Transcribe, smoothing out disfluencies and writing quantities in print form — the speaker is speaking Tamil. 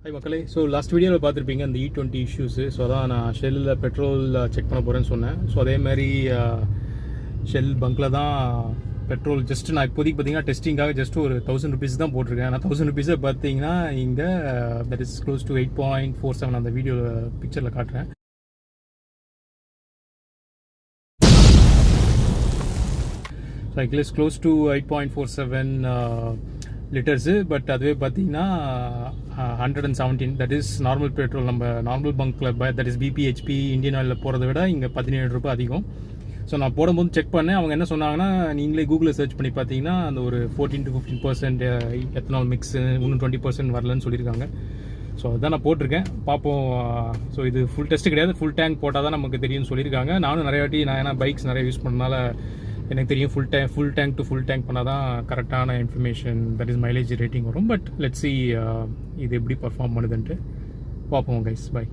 ஹாய் மக்களே. ஸோ லாஸ்ட் வீடியோவில் பார்த்துருப்பீங்க அந்த E20 இஷ்யூஸு. ஸோ அதான் நான் ஷெல்லில் பெட்ரோல் செக் பண்ண போகிறேன்னு சொன்னேன். ஸோ அதே மாதிரி ஷெல் பங்க்கில் தான் பெட்ரோல் ஜஸ்ட் நான் இப்போதைக்கு பார்த்தீங்கன்னா டெஸ்டிங்காக ஜஸ்ட் ஒரு 1000 rupees தான் போட்டிருக்கேன். நான் 1000 rupees பார்த்தீங்கன்னா இங்கே தட் இஸ் க்ளோஸ் டு 8.47 அந்த வீடியோ பிக்சரில் காட்டுறேன். So I close close to 8.47 litres. But அதுவே பார்த்தீங்கன்னா 117 தட் இஸ் நார்மல் பெட்ரோல். நம்ம நார்மல் பங்க்கில் that is BP HP Indian ஆயிலில் போகிறத விட இங்கே 17 ரூபாய் அதிகம். ஸோ நான் போடும்போது செக் பண்ணேன். அவங்க என்ன சொன்னாங்கன்னா, நீங்களே கூகுளில் சர்ச் பண்ணி பார்த்தீங்கன்னா அந்த ஒரு 14 to 15% எத்தனால் மிக்ஸு இன்னும் 20% வரலன்னு சொல்லியிருக்காங்க. ஸோ அதுதான் நான் போட்டிருக்கேன், பார்ப்போம். ஸோ இது ஃபுல் டெஸ்ட்டு கிடையாது, ஃபுல் டேங்க் போட்டால் தான் நமக்கு தெரியும்னு சொல்லியிருக்காங்க. நானும் நிறைய வாட்டி நான் ஏன்னா பைக்ஸ் நிறைய யூஸ் பண்ணனால எனக்கு தெரியும் full tank to full tank பண்ணால் தான் கரெக்டான information that is mileage rating வரும். பட் லெட்ஸ் see இது எப்படி பர்ஃபார்ம் பண்ணுதுன்ட்டு பார்ப்போம் கைஸ். பை.